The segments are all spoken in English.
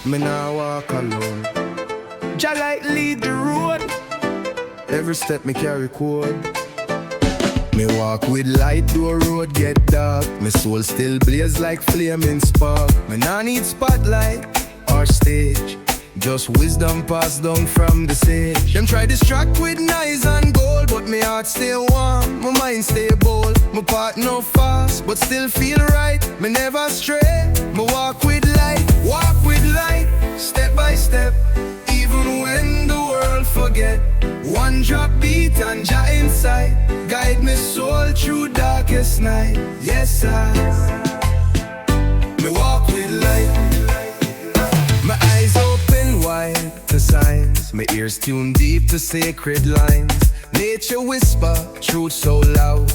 me nah walk alone. Jah light lead the road, every step me carry code. Me walk with light, though road get dark. Me soul still blaze like flaming spark. Me nah need spotlight or stage, just wisdom passed down from the sage. Them try distract with knives and gold, but me heart stay warm, my mind stay bold. My part no fast, but still feel right. Me never stray, me walk with light, step by step. Even when the world forget, one drop beat and Jah inside guide me soul through darkest night. Yes, me walk with light. My eyes open wide to signs, my ears tuned deep to sacred lines. Nature whisper truth so loud,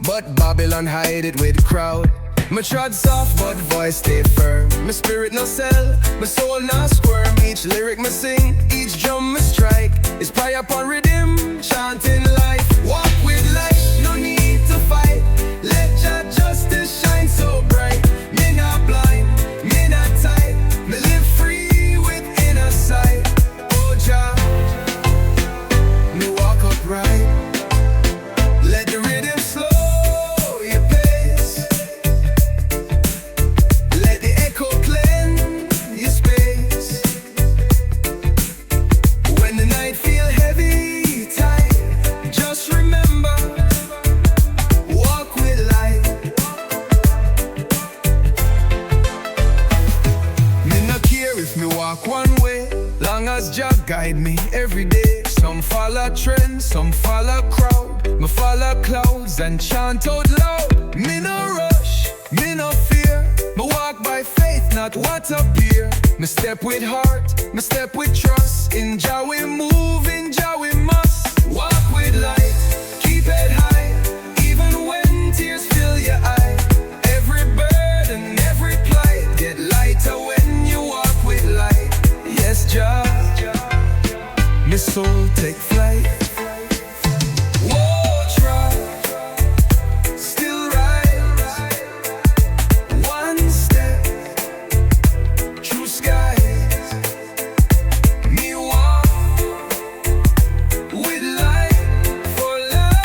but Babylon hide it with crowd. My trod soft but voice stay firm. My spirit no sell, my soul no squirm. Each lyric me sing, each drum me strike is prayer upon rhythm, chanting life. Walk with light, no need to fight. Let Jah justice shine so bright. Me not blind, me not tight. Me live free with inner sight. Oh Jah, me walk upright. Let the rhythm slow your pace. Let the echo cleanse your space. When the night feel heavy, tight, just remember, walk with light. Me no care if me walk one way, long as Jah guide me every day. Some follow trends, some follow crowd. Me follow clouds and chant out loud. Me no rush, me no fear. Me walk by faith, not what appear. Me step with heart, me step with trust. In Jah we move, in Jah we must. Walk with light, keep head high, even when tears fill your eye. Every burden, every plight get lighter when you walk with light. Yes, Jah, me soul take flight. Whoa, try, still rise. One step through skies. Me walk with light for life.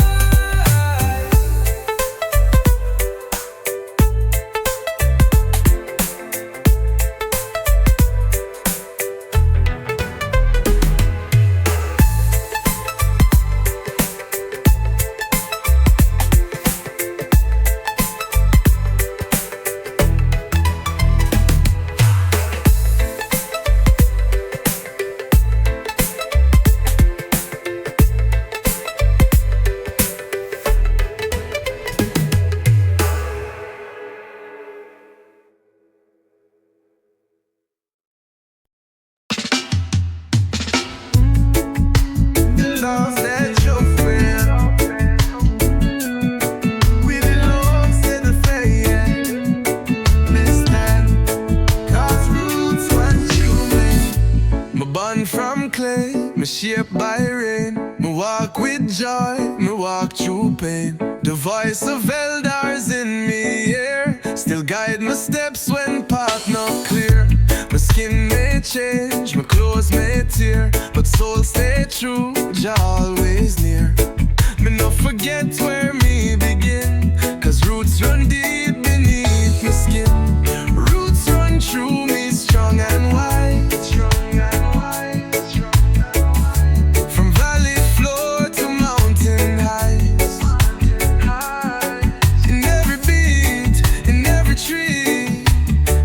Love that you feel with the love said the fame. Listen, cause roots want you man. Me born from clay, me shaped by rain. Me walk with joy, me walk through pain. The voice of elders in me here still guide my steps when path not clear. My skin may change, my clothes may tear, but soul stay true, Jah always near. Me no forget where me begin, cause roots run deep beneath my skin. Roots run through me strong and wide. From valley floor to mountain heights. In every beat, in every tree,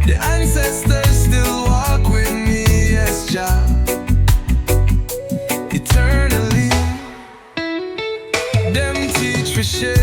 the ancestors still walk with me, yes, Jah, eternally. Them teach we share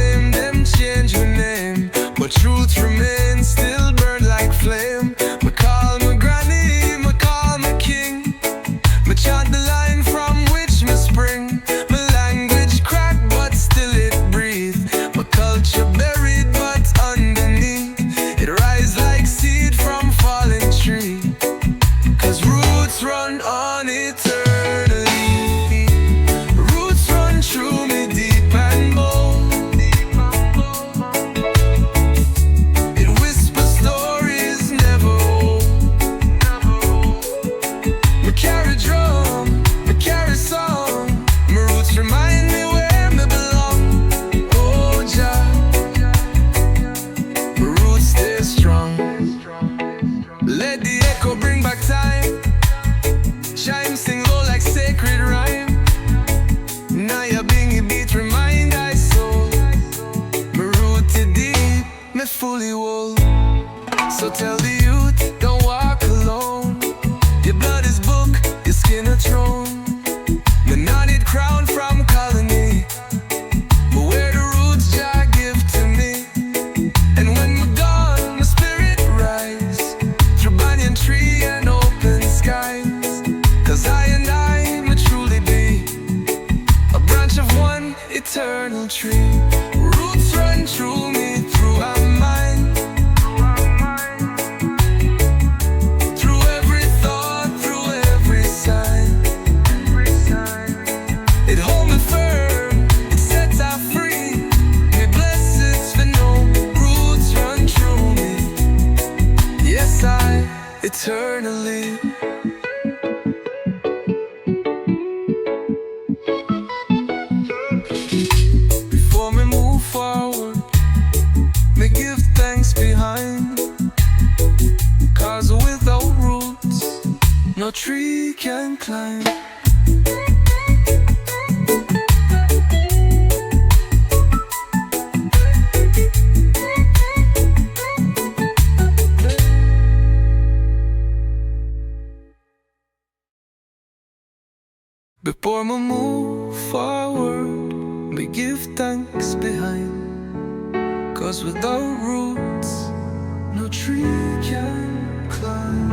the youth, don't walk alone. Your blood is book, your skin a throne. The knotted crown from colony, but where the roots Jah give to me. And when we're gone, my spirit rise through banyan tree and open skies. Cause I and I may truly be a branch of one eternal tree. Roots run through me, through our mind, through every thought, through every sign. It holds me firm, it sets us free. Me blessings for no roots run through me. Yes, I eternally. Before me move forward, me give thanks behind. Cause without roots, no tree can climb. Before me move forward, me give thanks behind. Cause without roots, no tree can climb.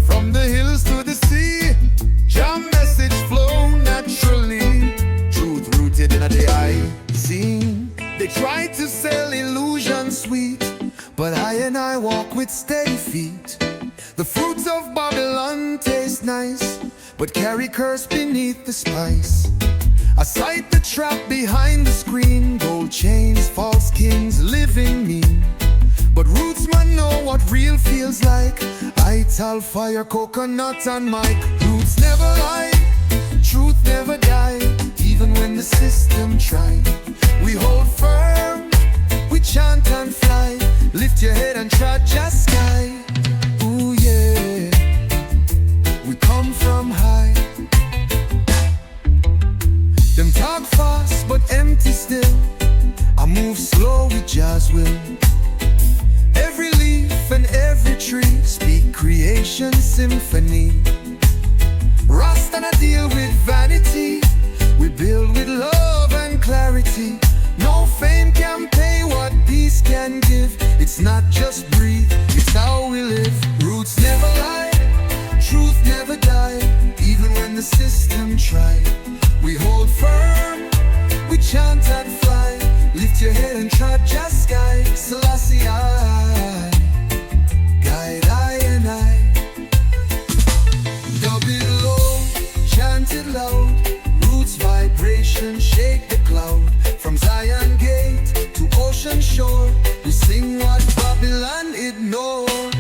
From the hills to the sea, Jah message flow naturally. Truth rooted in the eye seen. They try to sell illusion sweet, but I and I walk with steady feet. The fruits of Babylon taste nice, but carry curse beneath the spice. I sight the trap behind the screen. Gold chains, false kings, living mean. But Rootsman know what real feels like. I tell fire, coconut and mic. Roots never lie, truth never die. Even when the system try, we hold firm, we chant and fly. Lift your head and trot just sky. Ooh yeah, we come from high. Them talk fast but empty still. I move slow with Jah's will. Every leaf and every tree speak creation symphony. Rasta not deal with vanity, we build with love and clarity. No fame can pay what peace can give. It's not just breathe, it's how we live. Roots never lie, truth never die. Even when the system try, we hold firm, we chant and fly. Lift your head and trot just sky. Selassie I, guide I and I. Dub it low, chant it loud. Roots vibration shake the cloud. From Zion gate to ocean shore, we sing what Babylon ignored.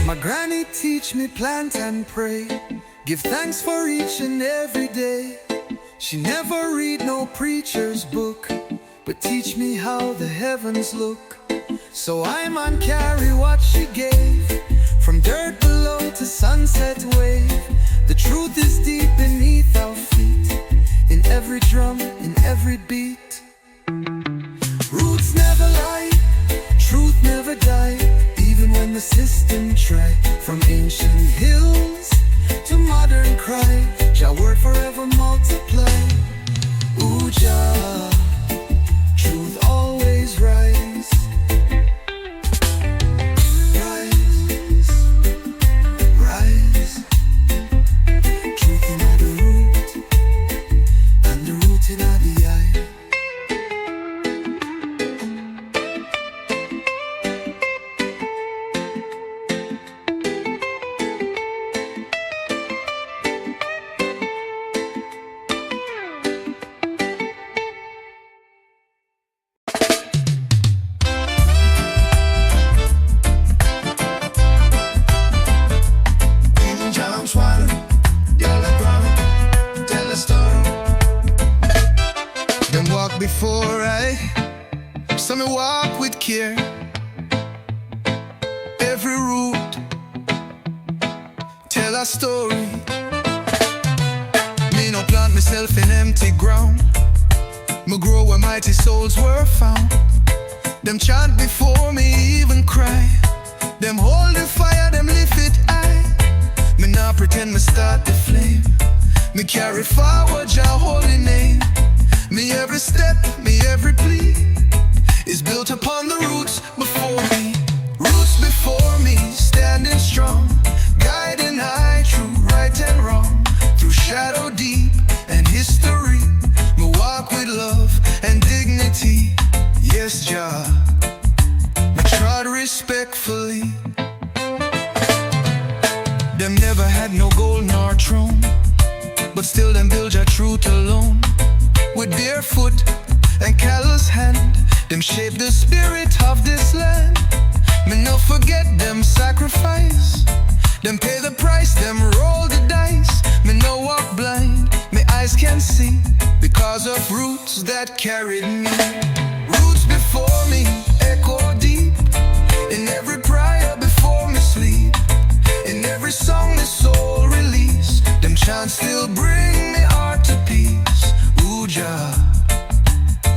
My granny teach me plant and pray. Give thanks for each and every day. She never read no preacher's book, but teach me how the heavens look. So I man carry what she gave. From dirt below to sunset wave, the truth is deep beneath our feet. In every drum, in every beat. Roots never lie, truth never die. Even when the system try. From ancient hills to modern cry, Jah word forever multiply. Ooh Jah, truth always rise. Rise, rise. Truth in the root, and the root in the eye. before so me walk with care. Every root tell a story. Me no plant myself in empty ground. Me grow where mighty souls were found. Them chant before me even cry. Them hold the fire, them lift it high. Me not pretend me start the flame. Me carry forward your holy name. Me every step, me every plea is built upon the roots before me. Roots before me, standing strong, guiding high through right and wrong. Through shadow deep and history, me walk with love and dignity. Yes, Jah, me trod respectfully. Them never had no gold nor throne, but still them build your truth alone. With barefoot and callous hand, them shape the spirit of this land. Me no forget them sacrifice. Them pay the price, them roll the dice. Me no walk blind, me eyes can see, because of roots that carried me. Roots before me, echo deep, in every prayer before me sleep. In every song the soul release, them chants still bring me heart to peace. Ooh, Jah,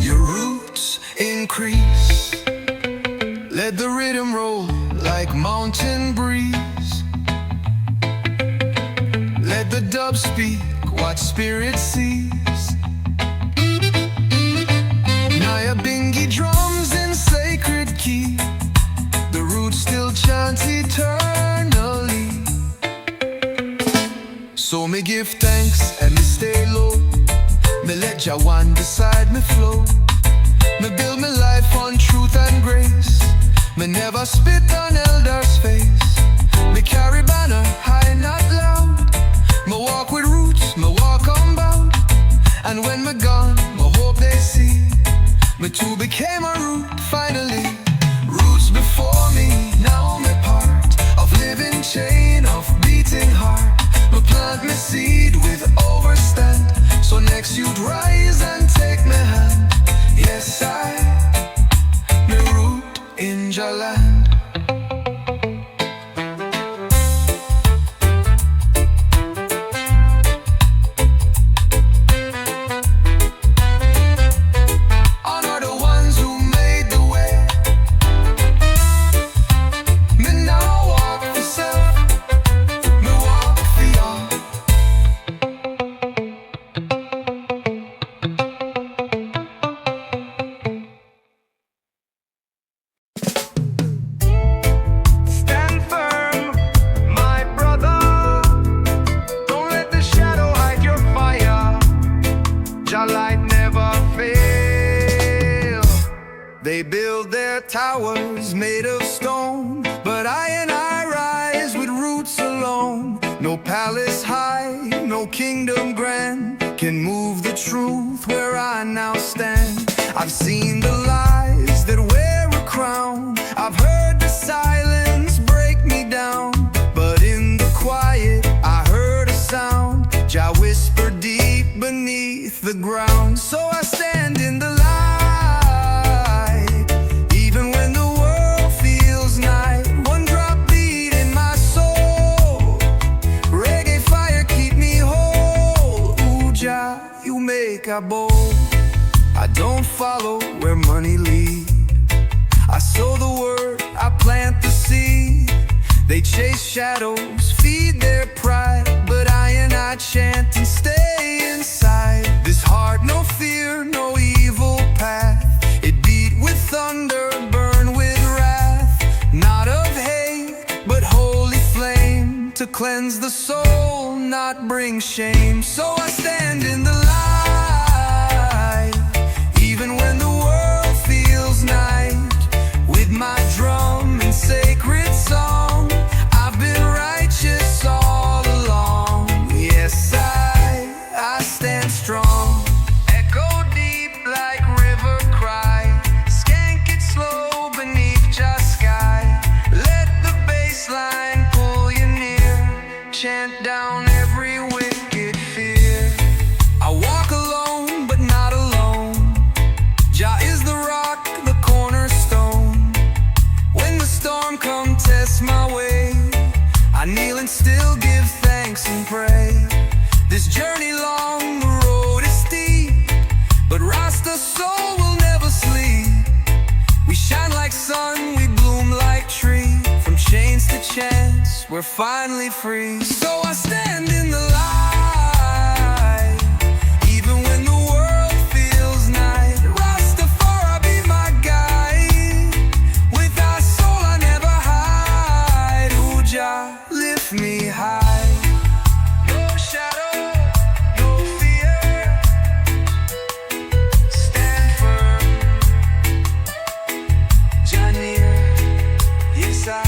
your roots increase. Let the rhythm roll like mountain breeze. Let the dub speak what spirit sees. Nyabinghi drums in sacred key. The roots still chant eternally. So me give thanks and me stay low. Me let Jawan beside me flow. Me build me life on truth and grace. Me never spit on elders' face. Me carry banner high, not loud. Me walk with roots, me walk unbound. And when me gone, me hope they see me too became a root finally. Roots before me, now me part of living chain of beating heart. Me plant me seed with overstand, so next you'd rise and take me hand. Yes, I me root in your land. Honor the ones who made the way. Me now walk for self, me walk for y'all. Stand firm, my brother. Don't let the shadow hide your fire. Your light never fail. They build their towers made of stone, but I rise with roots alone. No palace high, no kingdom grand can move the truth where I now stand. I've seen the lies that wear a crown. I've heard the silence break me down, but in the quiet I heard a sound. Jah whispered deep beneath the ground. So I stand in the light, even when the world feels night. One drop beat in my soul, reggae fire keep me whole. Ooh, Jah, you make a bold. I don't follow where money lead. I sow the word, I plant the seed. They chase shadows, feed their pride, but I chant and stay inside. This heart, no fear, no evil path. It beat with thunder, burn with wrath. Not of hate, but holy flame, to cleanse the soul, not bring shame. So I stand in the light, even when the world feels night. With my drum and sacred song, I've been righteous all along. Yes, I stand strong. Echo deep like river cry. Skank it slow beneath your sky. Let the bass line pull you near. Chant down every wicked fear. soul will never sleep. We shine like sun, we bloom like tree. From chains to chants, we're finally free. So I stand in the light, even when the world feels night. Rastafari be my guide. With our soul I never hide. Ooh, Jah, lift me high. No shadow, no fear. Stand firm. Jah near, yes I.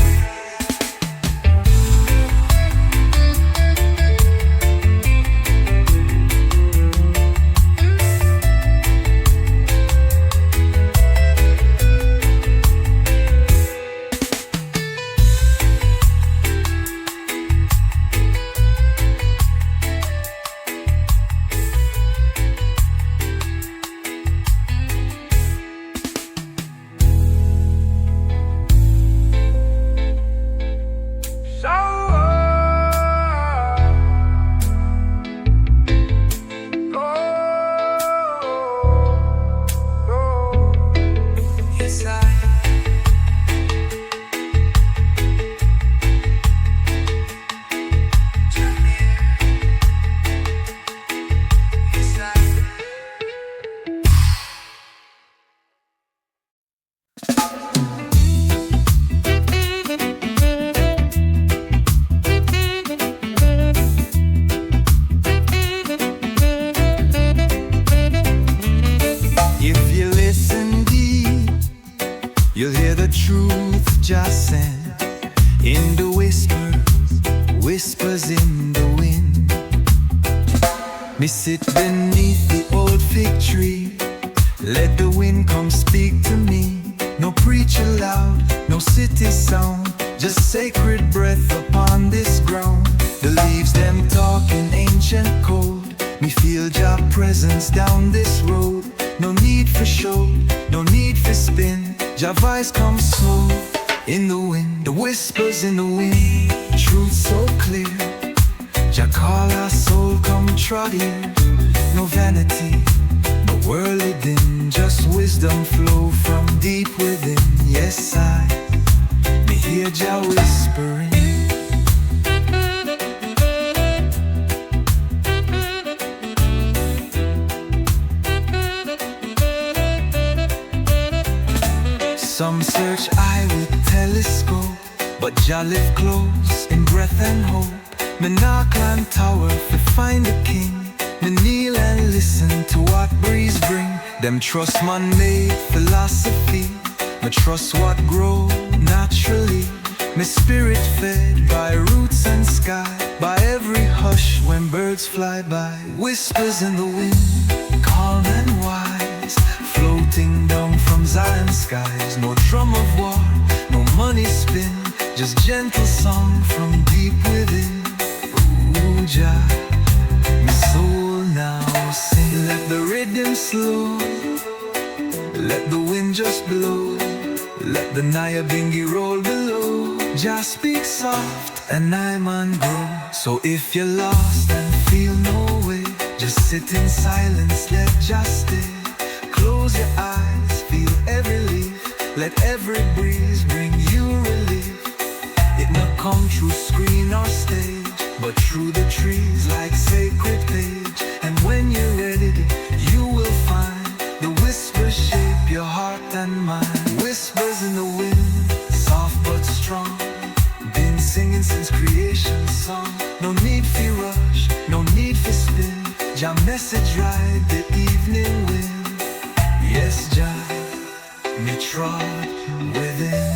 You'll hear the truth just sent in the whispers in the wind. Me sit beneath the old fig tree, let the wind come speak to me. No preacher loud, no city sound, just sacred breath upon this ground. The leaves them talking ancient code, me feel your presence down this road. No need for show, no need for spin. Your voice comes slow in the wind, the whispers in the wind. Truth so clear, Jah call our soul, come trot here. No vanity, no worldly din, just wisdom flow from deep within. Yes, I me hear Jah whispering. Some search eye with telescope, but Jah live close in breath and hope. Me nah climb tower to find the king. Me kneel and listen to what breeze bring. Them trust man-made philosophy, me trust what grow naturally. Me spirit fed by roots and sky, by every hush when birds fly by. Whispers in the wind, calm and wise, floating down from Zion skies. No drum of war, no money spin, just gentle song from deep within. Ooh, Jah, my soul now sing. Let the rhythm slow, let the wind just blow, let the Nyabinghi roll below. Jah speak soft and I man grow. So if you're lost and feel no way, just sit in silence, let Jah stay. Close your eyes, feel every leaf, let every breeze bring you relief. It not come through screen or stage, but through the trees like sacred page. And when you're ready, you will find the whispers shape your heart and mind. Whispers in the wind, soft but strong, been singing since creation song. No need for rush, no need for spin, Jah message ride the evening wind. Yes, Jah, me trod within.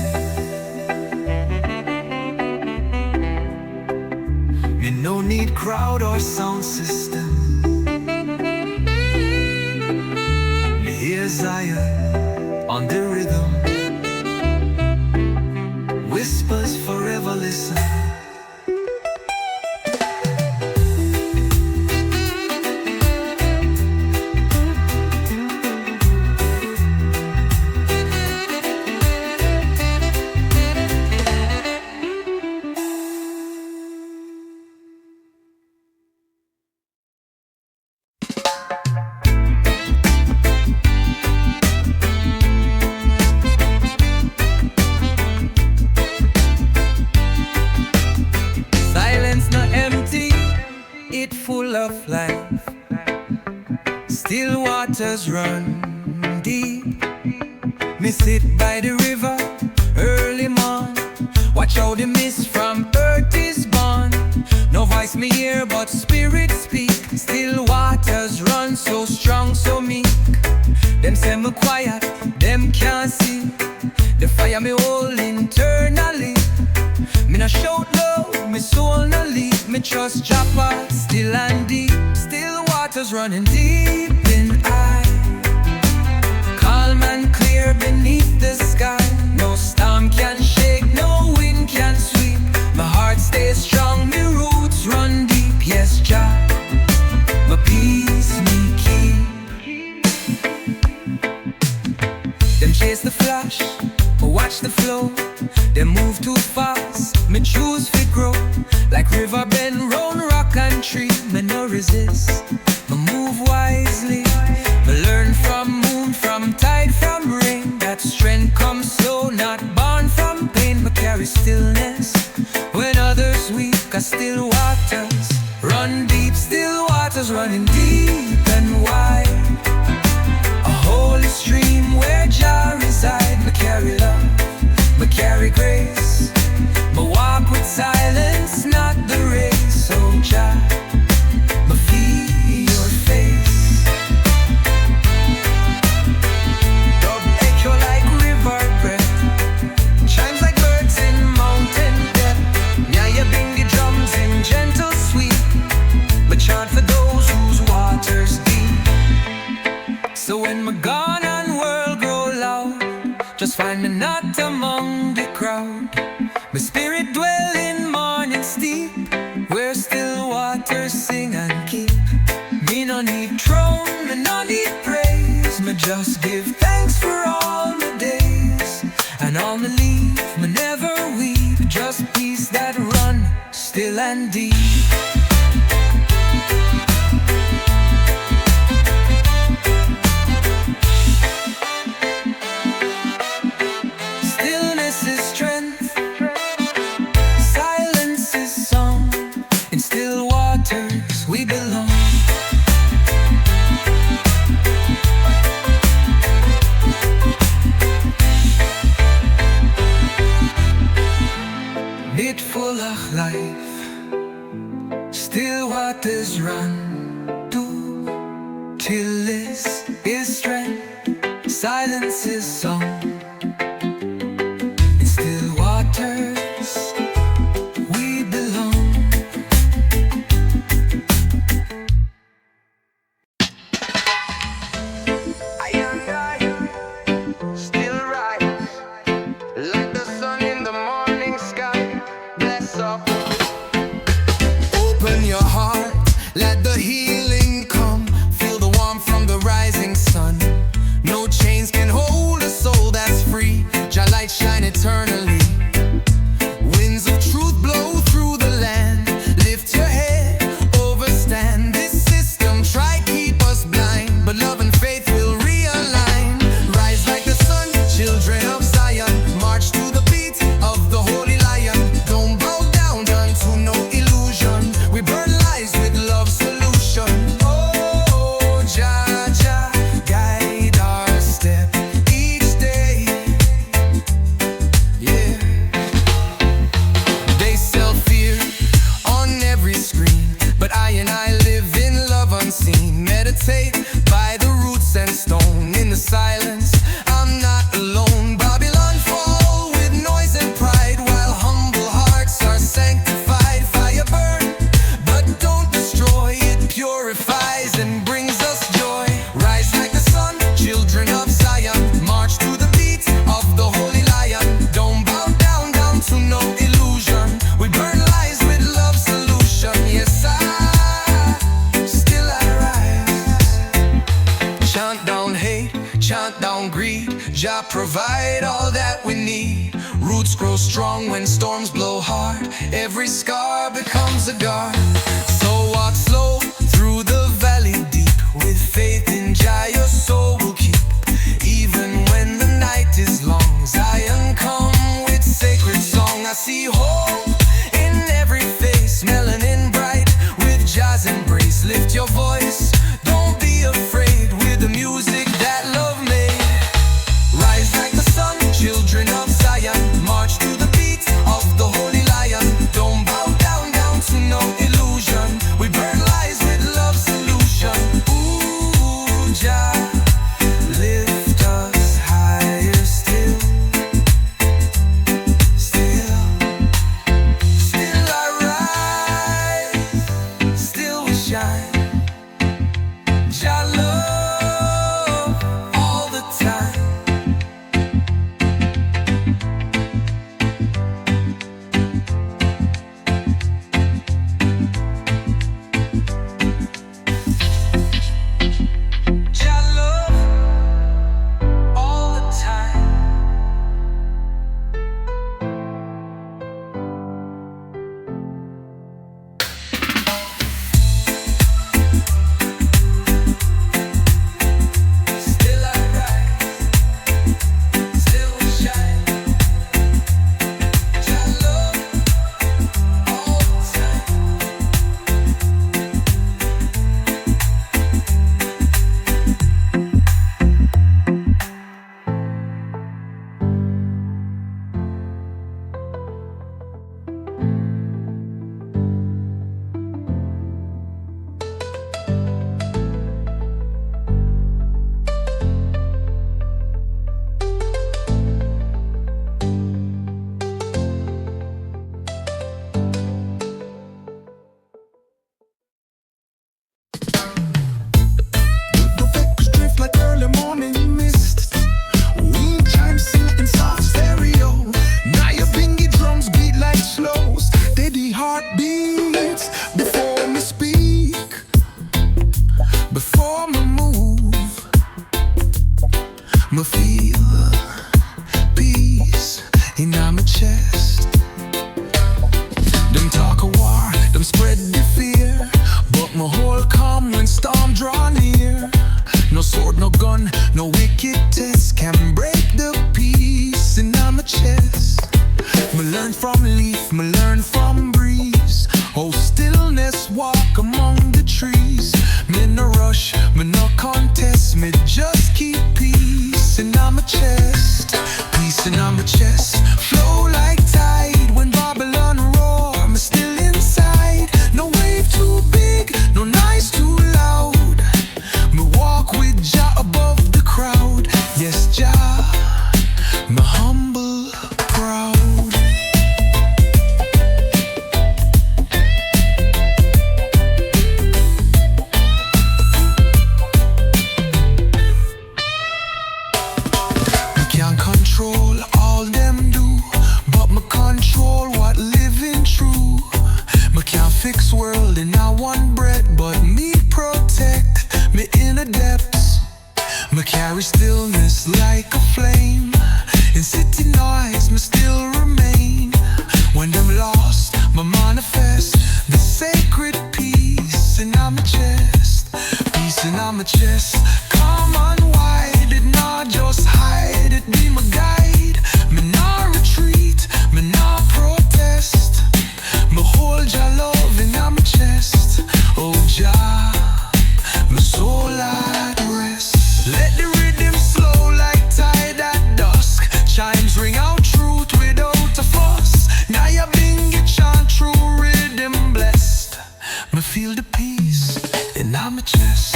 Me no need crowd or sound system. Me hear Zion on the rhythm. Whispers forever listen. still waters run deep. Me sit by the river early morn, watch how the mist from earth is born. No voice me hear but spirit speak. Still waters run so strong, so meek. Them say me quiet, them can't see the fire me hold internally. Me no shout low, me soul no leak. Me trust Japa, still and deep. Still waters running deep in I. Calm and clear beneath the sky. No storm can shake, no wind can sweep. My heart stays strong, me roots run deep. Yes, Jah, my peace me keep. Them chase the flash, but watch the flow. Them move too fast, me choose fi grow. Like river bend round rock and tree. Me no resist, me move wisely. Me learn from moon, from tide, from rain. That strength comes slow, not born from pain. Me carry stillness when others weak. I still waters run deep, still waters running deep and wide. A holy stream where Jah reside. Me carry love, me carry grace. Me walk with silence, not the race. So Jah, me feel your face. Dub echo like river breath, chimes like birds in mountain depth. Nyabinghi drums in gentle sweep, but chant for those whose waters deep. So when me gone and world grow loud, just find me not among the crowd. My spirit dwell in morning steep, where still waters sing and keep. Me no need throne, me no need praise. Me just give thanks for all my days. And all me leave, me never weep. Just peace that run still and deep. We belong. Bit full of life, still waters run to. Till this is strength, silence is song. In still waters we belong. Let the healing come. Feel the warmth from the rising sun. No chains can hold a soul that's free. Jah light shine eternally. Winds of truth blow through the land. Lift your head, overstand. This system try keep us blind, but love and faith will realign. Rise like the sun, children of Zion. March to the beat of the holy lion. Don't bow down unto no illusion. We burn lies with love solution. Oh, Jah, Jah, guide our step each day. Yeah. They sell fear on every screen, but I live in love unseen. Meditate by the roots and stone. In the silence, I'm not alone. Babylon fall with noise and pride, while humble hearts are sanctified. Fire burn, but don't destroy. It purifies and brings us joy. Rise like the sun, children of Zion. March to the beat of the holy lion. Don't bow down to no illusion. We burn lies with love solution. Yes, still I rise. Chant down hate, chant down greed. Jah provide all that we need. Roots grow strong when storms blow hard. Every scar becomes a guard. So walk slow through the valley deep. With faith in Jah your soul will keep. Even when the night is long, Zion come with sacred song. I see hope in every face, melanin bright with Jah's embrace. Lift your voice, don't be afraid. Jah love all the time. Jah love all the time. Still I rise, still shine. Jah love all the time. The vapors drift like early morning mist. Wind chimes sing in soft stereo. Nyabinghi drums beat like slow, steady heartbeats. Before me speak, before me move, me feel peace in my chest. Them talk a war, them spread the fear, but my whole calm when storm draw near. No sword, no gun, no wicked test can break the peace in my chest. Me learn from leaf, me learn from breeze. Oh, stillness walk among the trees. Me no rush, me no contest, me just keep peace in my chest. Peace in my chest, flow like tide when Babylon roar. Me still inside, no wave too big, no noise too loud. Me walk with Jah above the crowd. Yes, Jah, me humble, proud. Me can't control all them do, but me control what living true. Me can't fix world in a one breath, but me protect me inner depths. Me carry stillness like a flame. In city noise, me still remain. When them lost, me manifest the sacred peace in my chest. Peace in my chest. Come on, wide it, not just hide it. Be my guide. Me not retreat, me not protest. Me hold your love in my chest. Oh, Jah, my soul at rest. Let the rhythm slow like tide at dusk. Chimes ring out truth without a fuss. Nyabinghi chant true rhythm blessed. Me feel the peace in my chest.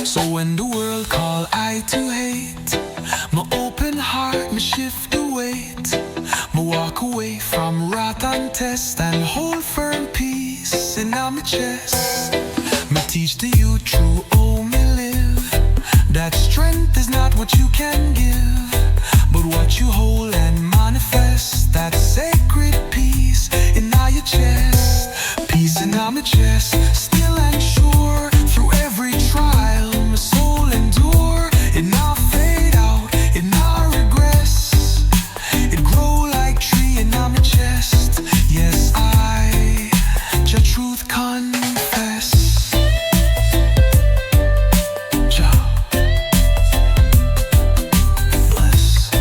So when the world call I to hate, my open heart, me shift the weight. Me walk away from wrath and test and hold firm peace in my chest. Me teach the youth true, oh me live. That strength is not what you can give, but what you hold and manifest. That sacred peace in your chest. Peace in my chest, still and sure. Through every trial, my soul endure. It not fade out, it not regress. It grow like tree in my chest. Yes, I, your truth confess. Jah bless.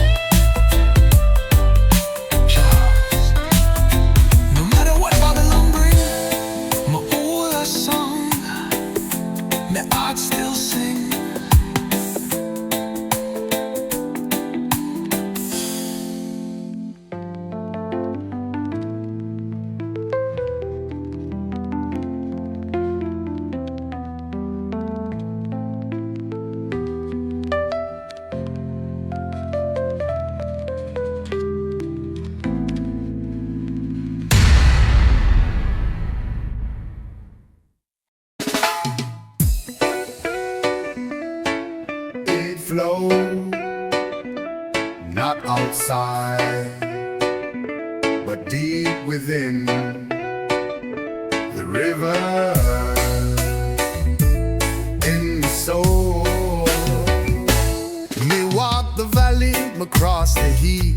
outside, but deep within the river in the soul. Me walk the valley, me cross the heat,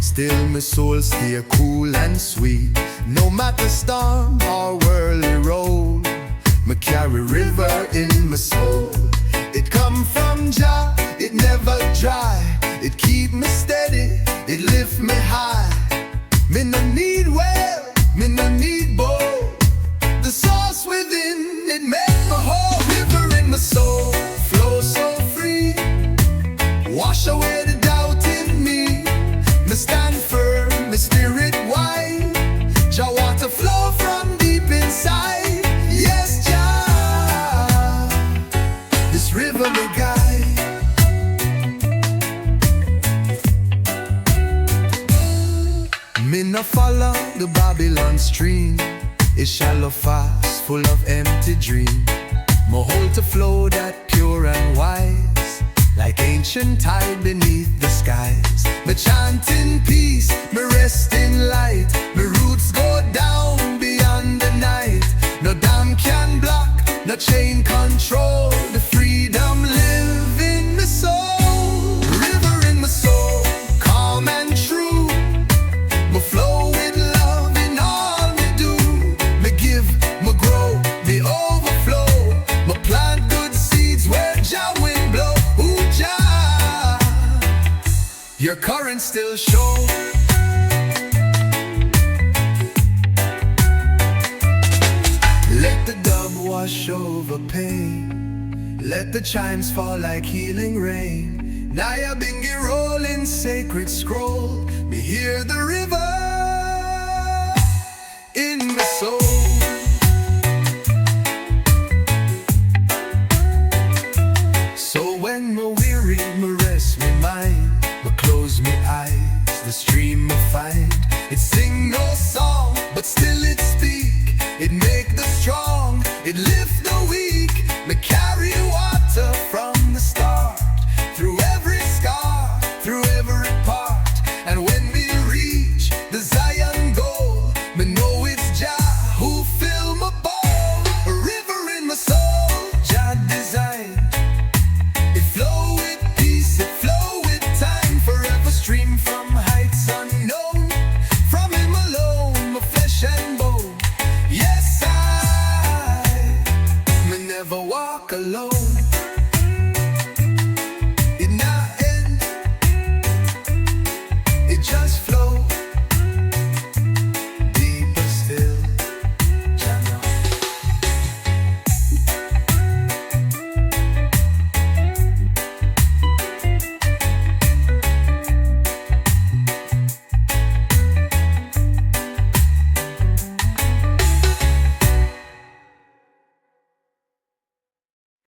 still my soul stay cool and sweet. No matter storm or whirly road, me carry river in my soul. It come from Jah, it never dry. It keep me steady, it lift me high. Me no need well, me no need bow. The source within, it make my whole river in my soul flow so free. Wash away the doubt in me. Me stand firm, my spirit wide. Jah water flow from deep inside. Yes, Jah, this river me guide. Me no follow the Babylon stream. It's shallow fast, full of empty dream. Me hold to flow that pure and wise, like ancient tide beneath the skies. Me chant in peace, me rest in light. Me roots go down beyond the night. No dam can block, no chain control. The freedom live in my soul. River in my soul, calm and true. Me flow with love in all me do. Me give, me grow, me overflow. Me plant good seeds where Jah wind blow. Ooh, Jah, your current still show. Let the dub wash over pain. Let the chimes fall like healing rain. Nyabinghi rolling sacred scroll. Me hear the river in my soul. So when me weary, me rest me mind. Me close me eyes, the stream me find. It sing no